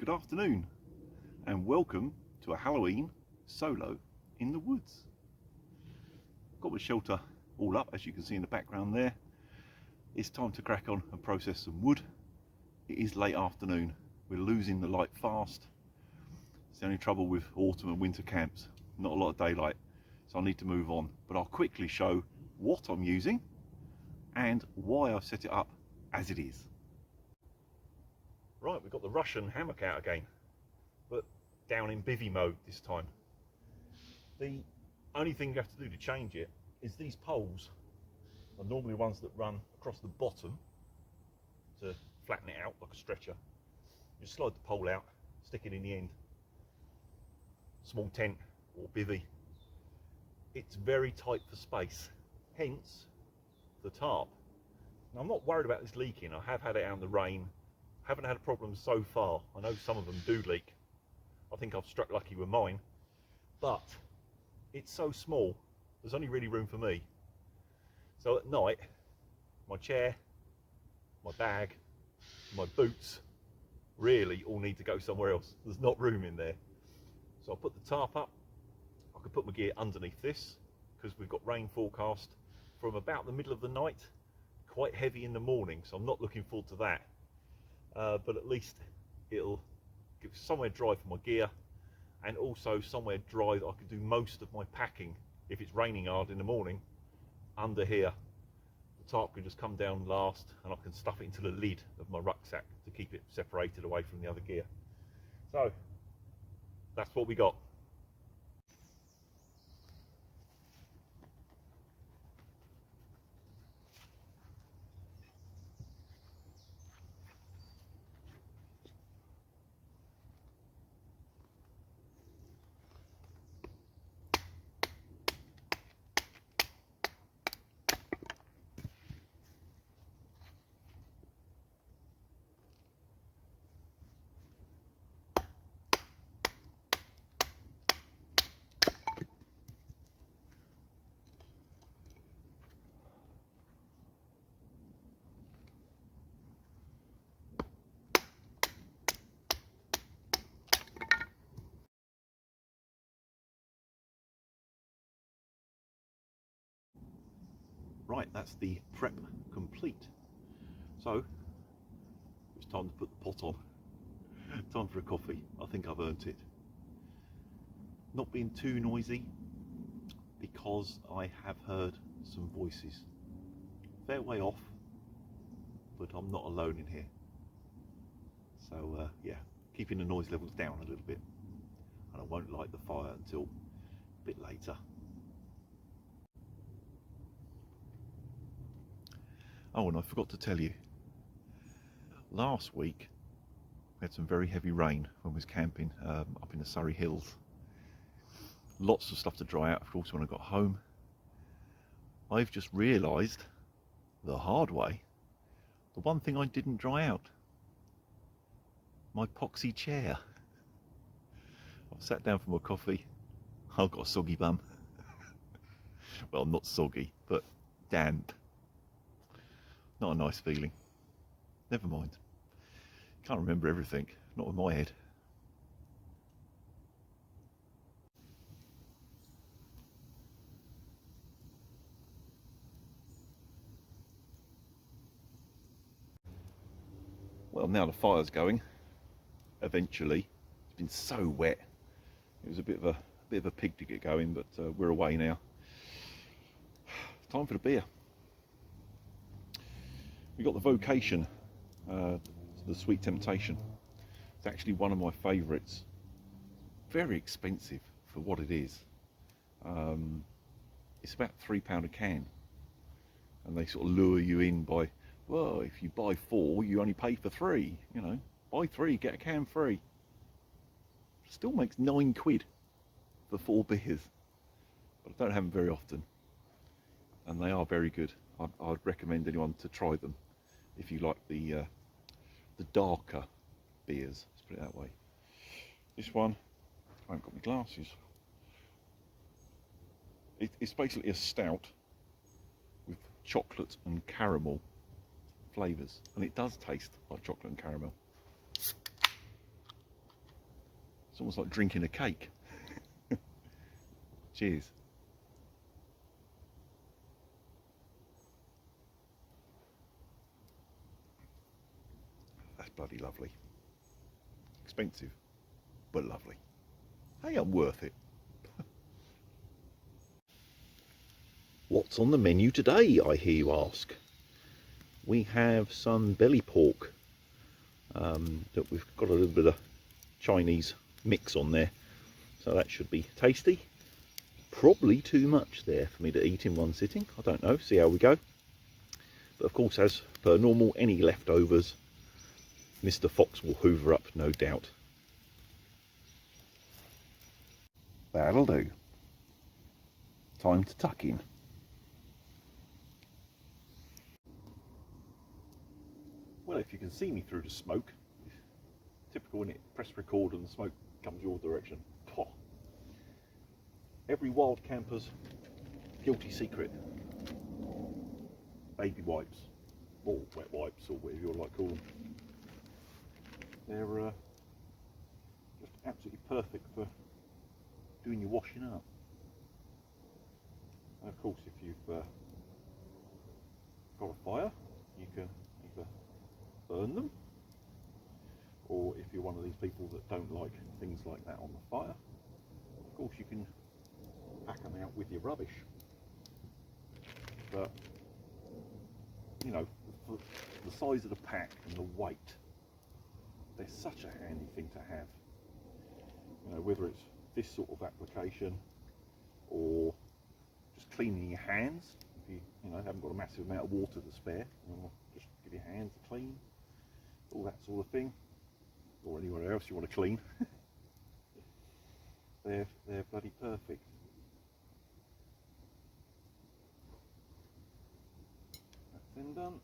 good afternoon, and welcome to a Halloween solo in the woods. Got my shelter all up, as you can see in the background there. It's time to crack on and process some wood. It is late afternoon, we're losing the light fast. It's the only trouble with autumn and winter camps, not a lot of daylight, so I need to move on. But I'll quickly show what I'm using and why I've set it up as it is. Right, we've got the Russian hammock out again, but down in bivvy mode this time. The only thing you have to do to change it is these poles are normally ones that run across the bottom to flatten it out like a stretcher. You slide the pole out, stick it in the end. Small tent or bivvy. It's very tight for space, hence the tarp. Now, I'm not worried about this leaking. I have had it out in the rain. Haven't had a problem so far. I know some of them do leak. I think I've struck lucky with mine, but it's so small, there's only really room for me. So at night, my chair, my bag, my boots really all need to go somewhere else. There's not room in there. So I'll put the tarp up. I could put my gear underneath this because we've got rain forecast from about the middle of the night, quite heavy in the morning, so I'm not looking forward to that. But at least it'll give somewhere dry for my gear, and also somewhere dry that I can do most of my packing if it's raining hard in the morning under here. The tarp can just come down last and I can stuff it into the lid of my rucksack to keep it separated away from the other gear. So that's what we got. Right, that's the prep complete. So it's time to put the pot on. Time for a coffee. I think I've earned it. Not being too noisy because I have heard some voices. Fair way off, but I'm not alone in here. So yeah, keeping the noise levels down a little bit. And I won't light the fire until a bit later. Oh, and I forgot to tell you, last week we had some very heavy rain when we was camping up in the Surrey Hills. Lots of stuff to dry out, of course, when I got home. I've just realised, the hard way, the one thing I didn't dry out. My poxy chair. I've sat down for my coffee, I've got a soggy bum. Well, not soggy, but damp. Not a nice feeling. Never mind. Can't remember everything, not with my head. Well, now the fire's going. Eventually. It's been so wet. It was a bit of a pig to get going, but we're away now. Time for the beer. We got the Vocation, the Sweet Temptation. It's actually one of my favourites. Very expensive for what it is. It's about £3 a can, and they sort of lure you in by, well, if you buy 4, you only pay for 3. You know, buy 3, get a can free. Still makes £9 for 4 beers, but I don't have them very often, and they are very good. I'd recommend anyone to try them if you like the darker beers, let's put it that way. This one, I haven't got my glasses. It's basically a stout with chocolate and caramel flavours, and it does taste like chocolate and caramel. It's almost like drinking a cake. Cheers. That's bloody lovely. Expensive, but lovely. Hey, I'm worth it. What's on the menu today, I hear you ask? We have some belly pork that we've got a little bit of Chinese mix on there, so that should be tasty. Probably too much there for me to eat in one sitting. I don't know, see how we go. But of course, as per normal, any leftovers Mr. Fox will hoover up, no doubt. That'll do. Time to tuck in. Well, if you can see me through the smoke, typical, isn't it? Press record and the smoke comes your direction. Poh. Every wild camper's guilty secret. Baby wipes, or wet wipes, or whatever you like to call them. They're just absolutely perfect for doing your washing up. And of course, if you've got a fire, you can either burn them, or if you're one of these people that don't like things like that on the fire, of course you can pack them out with your rubbish. But you know, for the size of the pack and the weight, they're such a handy thing to have. You know, whether it's this sort of application or just cleaning your hands, if you know haven't got a massive amount of water to spare, you know, just give your hands a clean, all that sort of thing, or anywhere else you want to clean. they're bloody perfect. That's then done.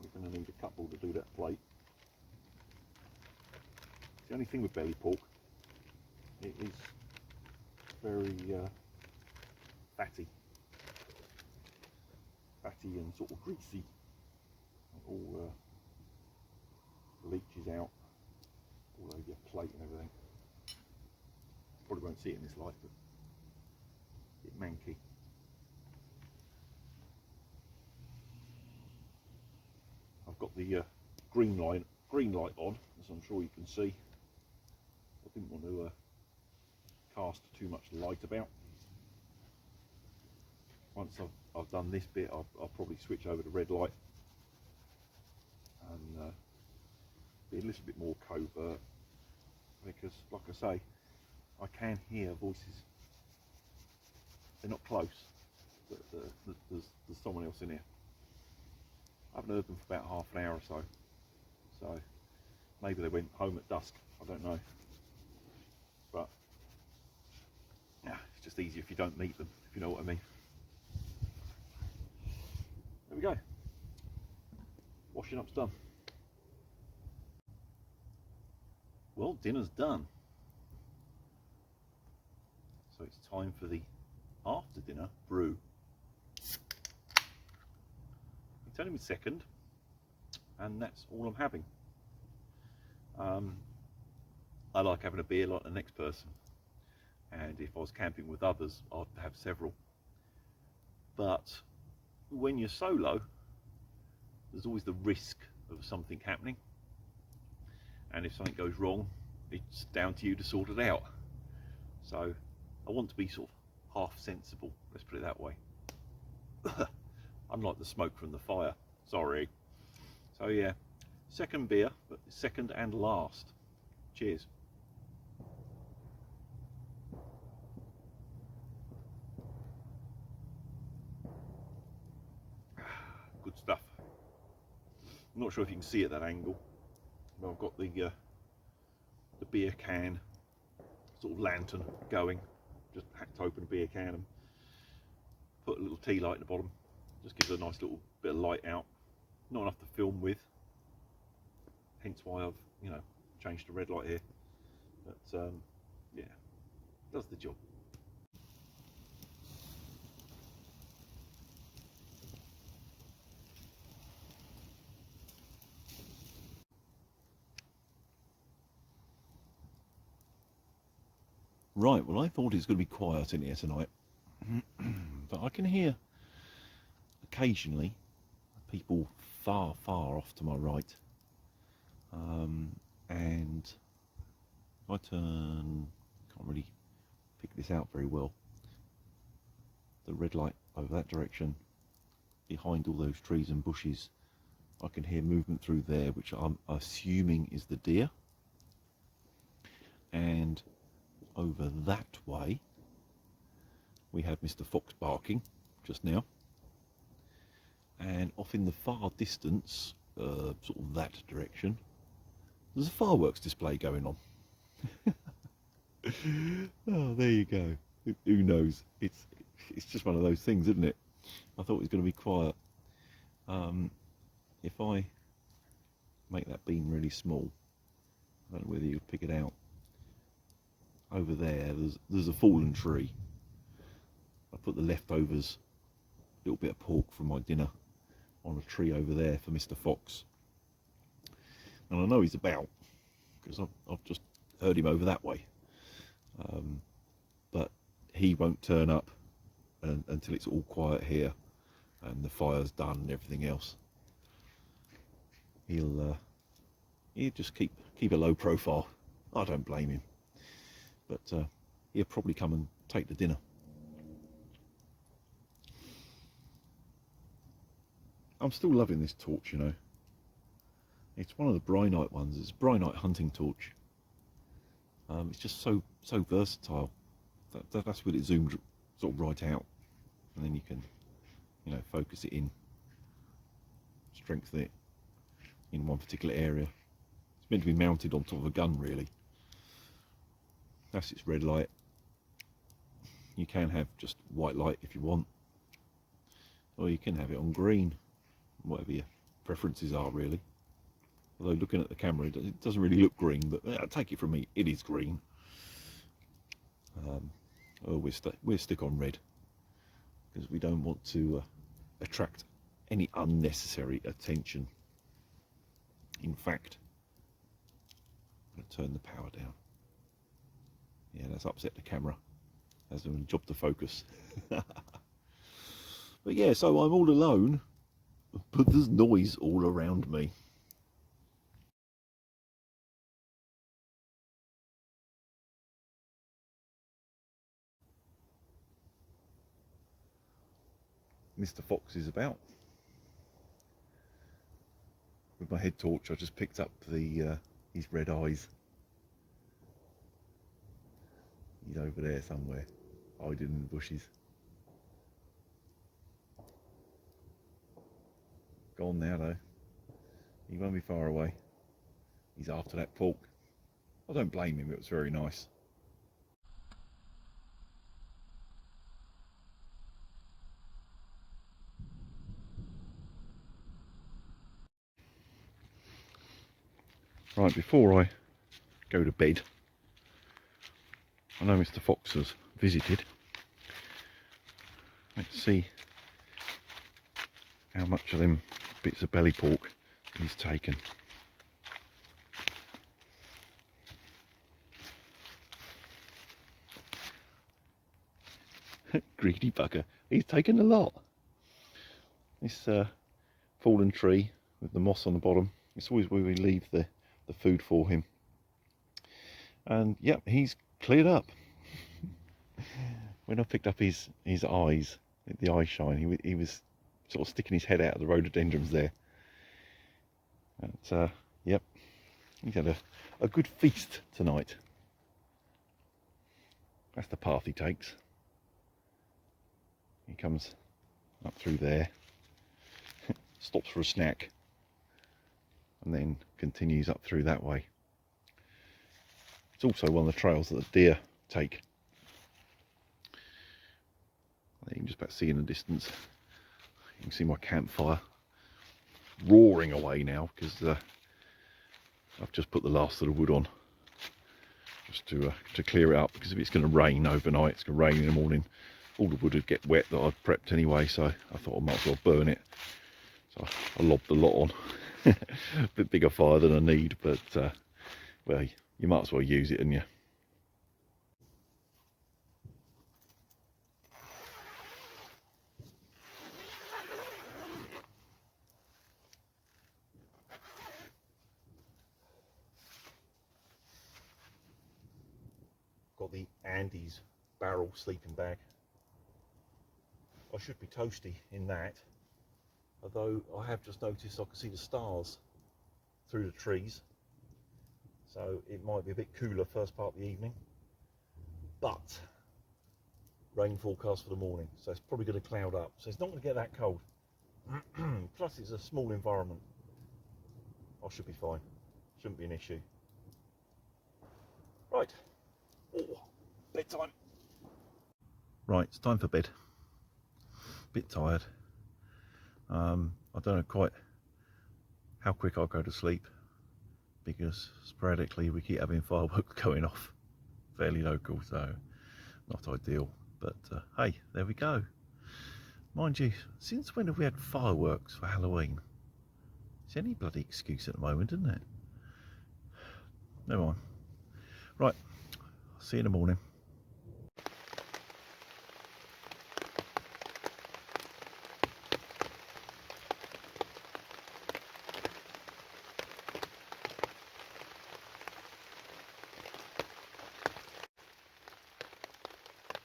We're going to need a couple to do that plate. It's the only thing with belly pork, it is very fatty and sort of greasy. It all leaches out all over your plate and everything. Probably won't see it in this light, but a bit manky. I've got the green light on, as I'm sure you can see. I didn't want to cast too much light about. Once I've done this bit, I'll probably switch over to red light and be a little bit more covert, because like I say, I can hear voices. They're not close, but there's someone else in here. I haven't heard them for about half an hour or so maybe they went home at dusk, I don't know. But yeah, it's just easier if you don't meet them, if you know what I mean. There we go. Washing up's done. Well, dinner's done. So it's time for the after dinner brew. It's only my second, and that's all I'm having. I like having a beer like the next person, and if I was camping with others, I'd have several. But when you're solo, there's always the risk of something happening, and if something goes wrong, it's down to you to sort it out. So I want to be sort of half sensible, let's put it that way. Unlike the smoke from the fire, sorry. So yeah, second beer, but second and last. Cheers. Good stuff. I'm not sure if you can see at that angle, but I've got the beer can sort of lantern going. Just hacked open a beer can and put a little tea light at the bottom. Just gives a nice little bit of light out. Not enough to film with, hence why I've, you know, changed to red light here. But yeah, does the job. Right, well I thought it was going to be quiet in here tonight, but I can hear occasionally people far, far off to my right. And if I turn, can't really pick this out very well, the red light over that direction, behind all those trees and bushes, I can hear movement through there, which I'm assuming is the deer. And over that way, we had Mr. Fox barking just now. And off in the far distance, sort of that direction, there's a fireworks display going on. Oh, there you go. Who knows? It's just one of those things, isn't it? I thought it was going to be quiet. If I make that beam really small, I don't know whether you'll pick it out. Over there, there's a fallen tree. I put the leftovers, a little bit of pork from my dinner, on a tree over there for Mr. Fox. And I know he's about, because I've just heard him over that way. But he won't turn up until it's all quiet here and the fire's done and everything else. He'll just keep a low profile. I don't blame him. But he'll probably come and take the dinner. I'm still loving this torch, you know. It's one of the Brynite ones. It's a Brynite hunting torch. It's just so versatile. That's what it zooms sort of right out, and then you can, you know, focus it in, strengthen it in one particular area. It's meant to be mounted on top of a gun, really. That's its red light. You can have just white light if you want, or you can have it on green, whatever your preferences are, really. Although looking at the camera, it doesn't really look green, but take it from me, it is green. We'll stick on red, because we don't want to attract any unnecessary attention. In fact, I'm going to turn the power down. Yeah, that's upset the camera. Has a job to focus. But yeah, so I'm all alone, but there's noise all around me. Mr. Fox is about. With my head torch, I just picked up his red eyes. He's over there somewhere, hiding in the bushes. Gone now though. He won't be far away. He's after that pork. I don't blame him, it was very nice. Right, before I go to bed, I know Mr. Fox has visited. Let's see how much of them bits of belly pork he's taken. Greedy bugger, he's taken a lot. This fallen tree with the moss on the bottom, it's always where we leave the food for him. And yep, he's cleared up. When I picked up his eyes, the eye shine, he was sort of sticking his head out of the rhododendrons there. And yep, he's had a good feast tonight. That's the path he takes. He comes up through there, stops for a snack, and then continues up through that way. It's also one of the trails that the deer take. You can just about see in the distance. You can see my campfire roaring away now, because I've just put the last of the wood on, just to clear it up, because if it's going to rain overnight, it's going to rain in the morning, all the wood would get wet that I'd prepped anyway, so I thought I might as well burn it. So I lobbed a lot on. A bit bigger fire than I need, but well, you might as well use it, hadn't you? got the Andes barrel sleeping bag. I should be toasty in that, although I have just noticed I can see the stars through the trees, so it might be a bit cooler first part of the evening, but rain forecast for the morning, so it's probably going to cloud up, so it's not going to get that cold. Plus it's a small environment. I should be fine, shouldn't be an issue. Right, bedtime. Right, it's time for bed. Bit tired. I don't know quite how quick I'll go to sleep, because sporadically we keep having fireworks going off fairly local, so not ideal, but hey, there we go. Mind you, since when have we had fireworks for Halloween? It's any bloody excuse at the moment, isn't it? Never mind. Right, I'll see you in the morning.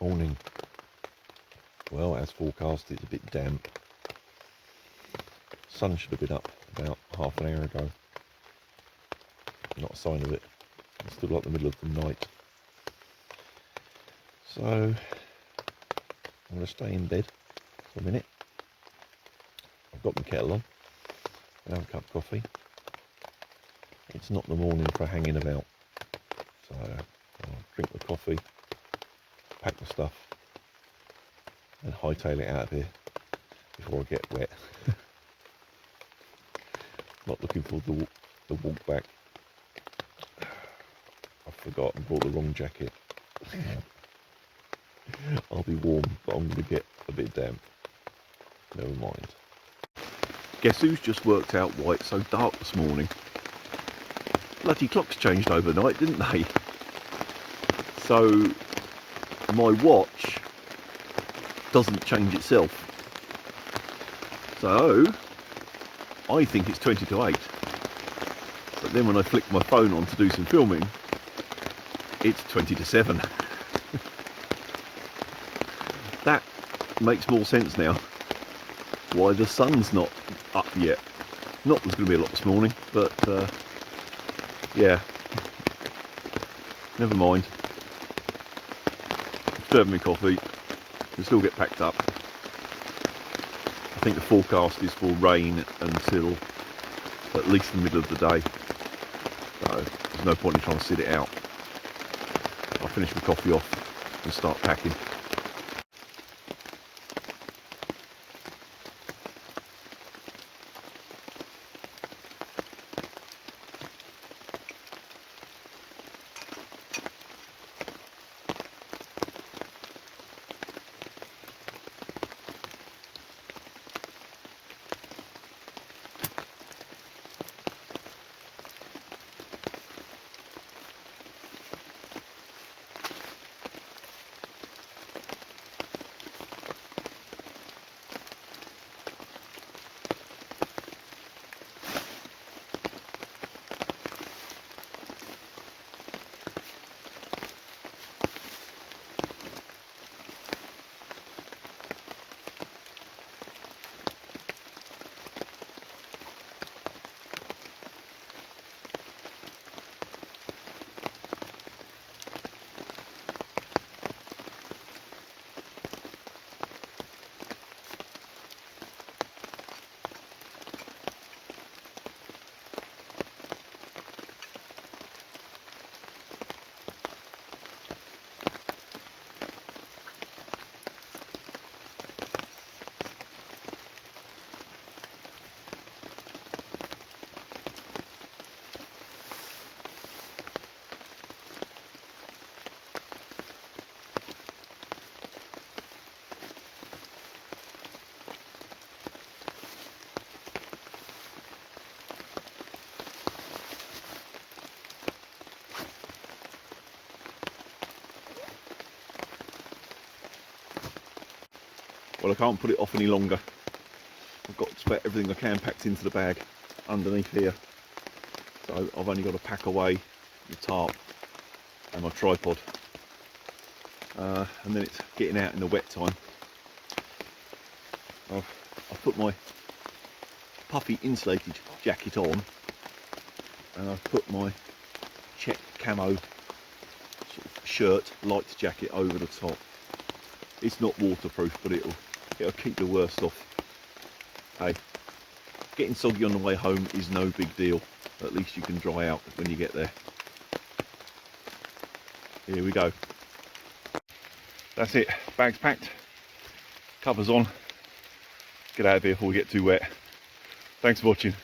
Morning. Well, as forecast, it's a bit damp. Sun should have been up about half an hour ago. Not a sign of it. It's still like the middle of the night. So I'm going to stay in bed for a minute. I've got my kettle on. I'll have a cup of coffee. It's not the morning for hanging about. So I'll drink the coffee, pack my stuff, and hightail it out of here before I get wet. Not looking forward to the walk back. I forgot and brought the wrong jacket. I'll be warm, but I'm going to get a bit damp. Never mind. Guess who's just worked out why it's so dark this morning? Bloody clocks changed overnight, didn't they? So my watch doesn't change itself. So I think it's 20 to 8. But then when I flick my phone on to do some filming, it's 20 to 7. That makes more sense now. Why the sun's not up yet. Not there's going to be a lot this morning, but yeah. Never mind. Serve me coffee. Can still get packed up. I think the forecast is for rain until at least the middle of the day. So there's no point in trying to sit it out. I'll finish my coffee off and start packing. Well, I can't put it off any longer. I've got to get everything I can packed into the bag underneath here. So I've only got to pack away the tarp and my tripod. and then it's getting out in the wet time. I've put my puffy insulated jacket on, and I've put my check camo sort of shirt, light jacket over the top. It's not waterproof, but it'll keep the worst off. Hey, getting soggy on the way home is no big deal. At least you can dry out when you get there. Here we go. That's it, bags packed, covers on. Get out of here before we get too wet. Thanks for watching.